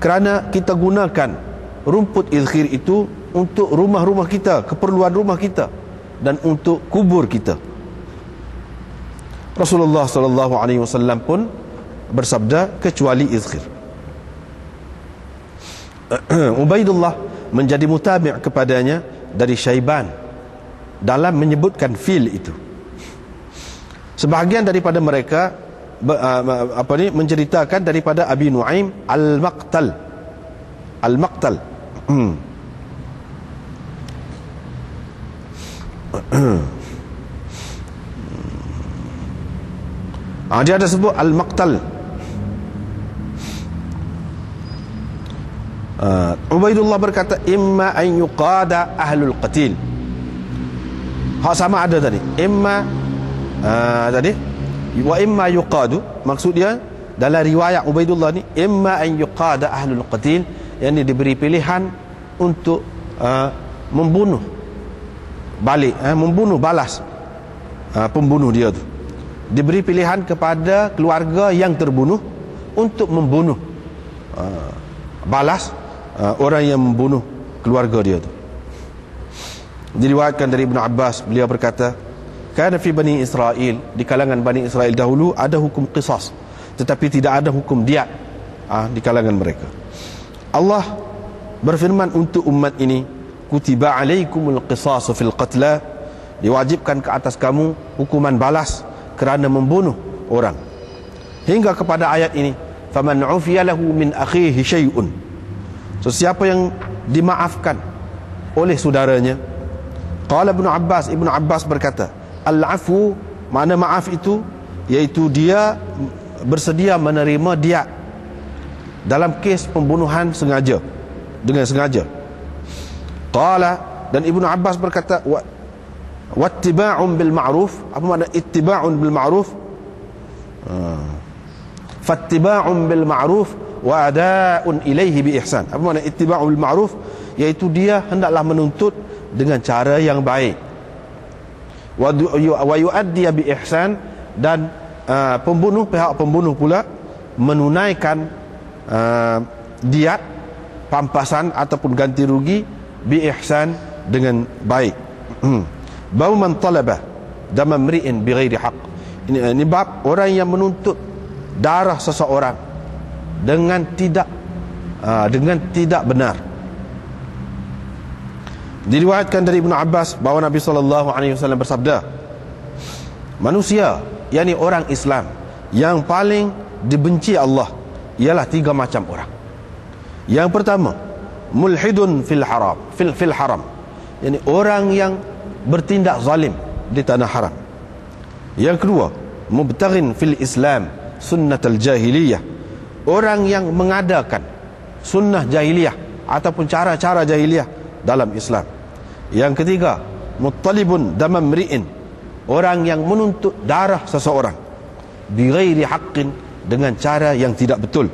kerana kita gunakan rumput izkhir itu untuk rumah-rumah kita, keperluan rumah kita, dan untuk kubur kita. Rasulullah sallallahu alaihi wasallam pun bersabda, kecuali izkhir. Ubaidullah menjadi mutabi' kepadanya dari Syaiban dalam menyebutkan fil itu. Sebahagian daripada mereka menceritakan daripada Abi Nuaim al-Maqtal. Al-Maqtal. Dia ada sebut Al-Maqtal. Ubaidullah berkata, imma an yuqada ahlul qatil. Hak sama ada tadi. Imma tadi wa imma yuqadu, maksud dia dalam riwayat Ubaidullah ni, imma an yuqada ahlul qatil, yang diberi pilihan untuk membunuh balik, membunuh balas pembunuh dia tu. Diberi pilihan kepada keluarga yang terbunuh untuk membunuh balas orang yang membunuh keluarga dia tu. Diriwayatkan dari Ibnu Abbas, beliau berkata, kana fi Bani Israel, di kalangan Bani Israel dahulu ada hukum qisas, tetapi tidak ada hukum diat di kalangan mereka. Allah berfirman untuk umat ini, kutiba alaikumul qisasu fil qatla, diwajibkan ke atas kamu hukuman balas kerana membunuh orang. Hingga kepada ayat ini, faman ufiya lahu min akhihi syai'un, so siapa yang dimaafkan oleh saudaranya. Qala Ibnu Abbas berkata, al-afu, makna maaf itu iaitu dia bersedia menerima diat dalam kes pembunuhan sengaja, dengan sengaja. Qala, dan Ibnu Abbas berkata, wattiba'un bil ma'ruf. Apa makna ittiba'un bil ma'ruf? Fattiba'un bil ma'ruf wa ada'un ilaihi bi ihsan. Apa makna ittiba'un bil ma'ruf? Iaitu dia hendaklah menuntut dengan cara yang baik, wa yu'addi bi ihsan, dan pihak pembunuh pula menunaikan diat, pampasan ataupun ganti rugi, bi ihsan, dengan baik. Bau man talaba dama mri'in bighairi haqq. Ini bab orang yang menuntut darah seseorang dengan tidak benar. Diriwayatkan dari Ibnu Abbas bahawa Nabi SAW bersabda, manusia, yakni orang Islam, yang paling dibenci Allah ialah 3 macam orang. Yang pertama, mulhidun fil haram, yakni orang yang bertindak zalim di tanah haram. Yang kedua, mubtaghin fil Islam sunnatul jahiliyah, orang yang mengadakan sunnah jahiliyah ataupun cara-cara jahiliyah dalam Islam. Yang ketiga, muttalibun damam mri'in, orang yang menuntut darah seseorang bighairi haqqin, dengan cara yang tidak betul,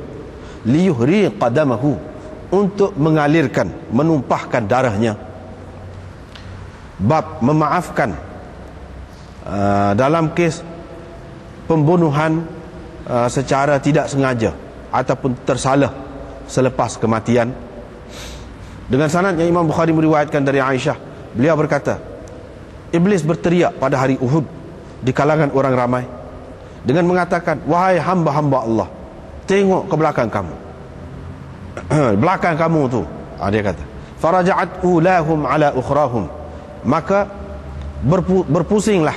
liyuhri qadamahu, untuk mengalirkan, menumpahkan darahnya. Bab memaafkan dalam kes pembunuhan secara tidak sengaja ataupun tersalah selepas kematian. Dengan sanad yang Imam Bukhari meriwayatkan dari Aisyah, beliau berkata, Iblis berteriak pada hari Uhud di kalangan orang ramai dengan mengatakan, wahai hamba-hamba Allah, tengok ke belakang kamu. Belakang kamu tu, dia kata, faraja'at ulahum ala ukhrahum, maka berpusinglah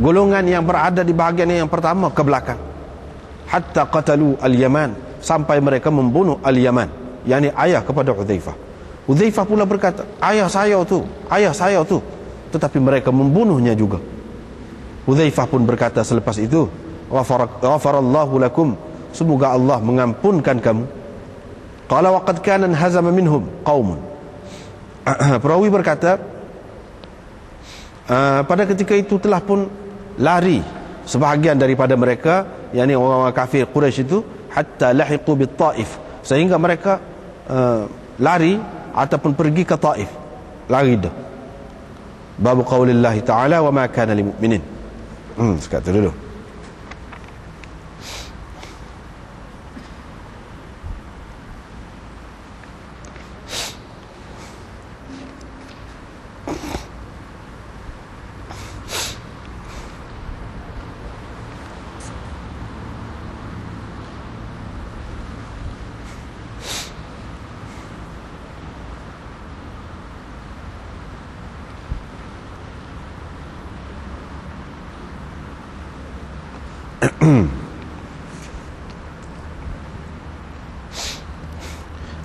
golongan yang berada di bahagian yang pertama ke belakang, hatta qatalu al-Yaman, sampai mereka membunuh al-Yaman, yakni ayah kepada Hudzaifah. Hudzaifah pula berkata, ayah saya tu, tetapi mereka membunuhnya juga. Hudzaifah pun berkata selepas itu, ghafarallahu lakum, semoga Allah mengampunkan kamu. Qala wa qad kana hazama minhum qaumun. Perawi berkata, pada ketika itu telah pun lari sebahagian daripada mereka, yakni orang-orang kafir Quraisy itu, hatta lahiqu bit Taif, sehingga mereka lari ataupun pergi ke Taif, lari dah. Bab qaulillahi ta'ala wa ma kana lil mu'minin. Sekat dulu.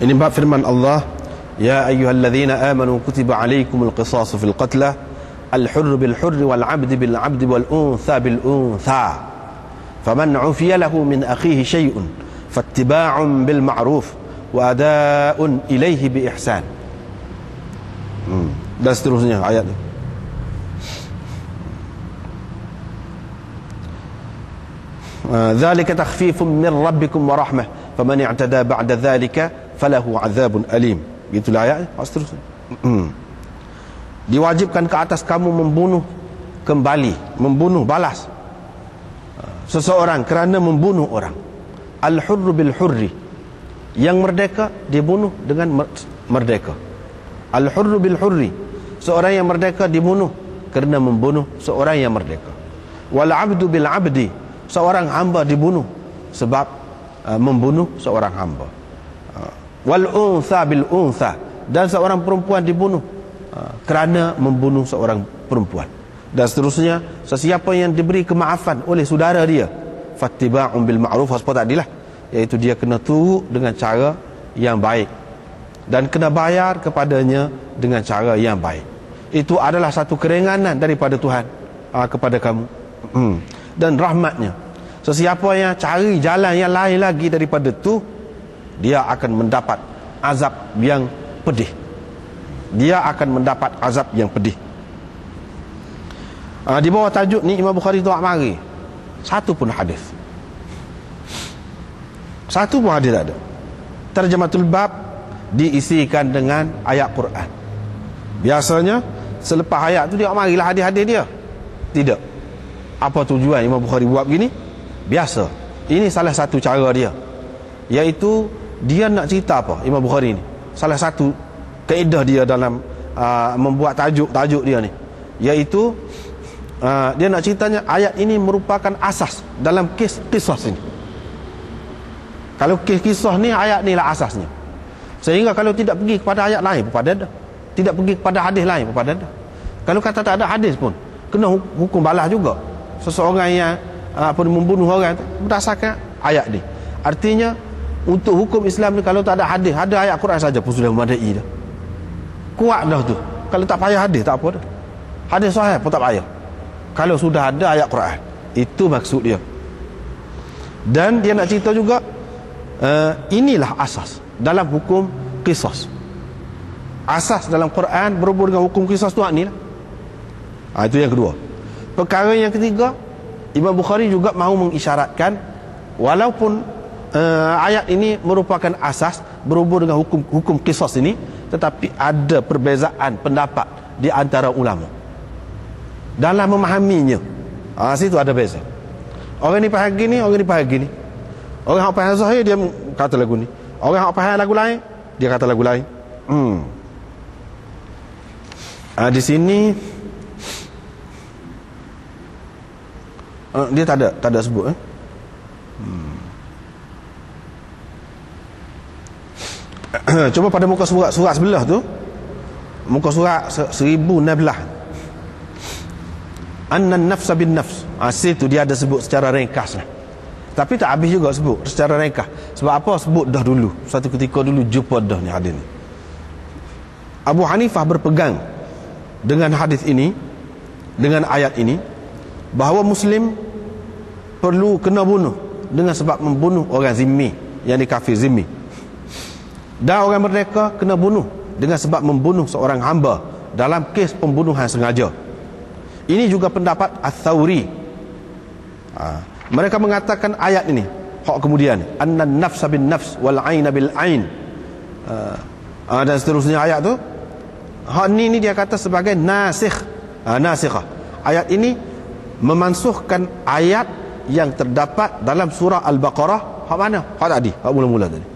Ini bab firman Allah, ya ayyuhalladzina amanu kutiba alaikumul qisasu fil qatla al-hurr bil hurr wal 'abd bil 'abd wal untha bil untha faman 'ufiya lahu min akhihi shay'un fattiba'un bil ma'ruf wa ada'un ilaihi bi ihsan. Dan seterusnya ayat itu. Dzalika takhfifun min rabbikum wa rahmah faman i'tada ba'da dzalika falahu 'adzabun alim. Gitulah ayat seterusnya. Diwajibkan ke atas kamu membunuh kembali, membunuh balas seseorang kerana membunuh orang. Al-hurr bil hurri, yang merdeka dibunuh dengan merdeka. Al-hurr bil hurri, seorang yang merdeka dibunuh kerana membunuh seorang yang merdeka. Wal 'abdu bil 'abdi, seorang hamba dibunuh sebab membunuh seorang hamba. Wal untha bil untha, dan seorang perempuan dibunuh kerana membunuh seorang perempuan. Dan seterusnya, sesiapa yang diberi kemaafan oleh saudara dia, fattiba'un bil ma'ruf, haspa tadilah, iaitu dia kena turut dengan cara yang baik dan kena bayar kepadanya dengan cara yang baik. Itu adalah satu keringanan daripada Tuhan kepada kamu, dan rahmatnya. Sesiapa yang cari jalan yang lain lagi daripada tu, dia akan mendapat azab yang pedih. Dia akan mendapat azab yang pedih. Di bawah tajuk ni Imam Bukhari tak mari satu pun hadis. Satu pun hadis tak ada. Terjematul bab diisikan dengan ayat Quran. Biasanya selepas ayat tu dia marilah hadis-hadis dia. Tidak. Apa tujuan Imam Bukhari buat begini? Biasa. Ini salah satu cara dia, iaitu dia nak cerita apa Imam Bukhari ni. Salah satu kaedah dia dalam membuat tajuk dia ni, iaitu dia nak ceritanya ayat ini merupakan asas dalam kisah ini. Kalau kisah ni, ayat ni lah asasnya. Sehingga kalau tidak pergi kepada ayat lain pun pada ada, tidak pergi kepada hadis lain pun pada ada. Kalau kata tak ada hadis pun kena hukum balas juga seseorang yang membunuh orang berdasarkan ayat ni. Artinya untuk hukum Islam ni, kalau tak ada hadis, ada ayat Quran saja pun sudah memadai dah. Kuat dah tu. Kalau tak payah hadis tak apa dah. Hadis sahih pun tak payah. Kalau sudah ada ayat Quran, itu maksud dia. Dan dia nak cerita juga, inilah asas dalam hukum qisas. Asas dalam Quran berhubung dengan hukum qisas tu ni lah. Itu yang kedua. Perkara yang ketiga, Imam Bukhari juga mahu mengisyaratkan, walaupun ayat ini merupakan asas berhubung dengan hukum qisas ini, tetapi ada perbezaan pendapat di antara ulama dalam memahaminya. Situ ada beza. Orang ni faham gini, orang ni faham gini. Orang yang faham zahir dia kata lagu ni, orang yang faham lagu lain dia kata lagu lain. Di sini dia tak ada sebut. Cuba pada muka surat sebelah tu, muka surat 1016, annan nafsa bin nafs. Situ dia ada sebut secara ringkas lah, tapi tak habis juga sebut secara ringkas. Sebab apa? Sebut dah dulu, satu ketika dulu jumpa dah ni hadis ni. Abu Hanifah berpegang dengan hadis ini, dengan ayat ini, bahawa Muslim perlu kena bunuh dengan sebab membunuh orang zimmi, yang dikafir zimmi. Dan orang merdeka kena bunuh dengan sebab membunuh seorang hamba dalam kes pembunuhan sengaja. Ini juga pendapat Ats-Tsauri. Mereka mengatakan ayat ini, hak kemudian, annan nafsa bin nafs wal aina bil ain, dan seterusnya ayat tu. Hak ni dia kata sebagai nasikh, nasikhah. Ayat ini memansuhkan ayat yang terdapat dalam surah Al-Baqarah. Hak mana? Hak tadi, hak mula-mula tadi.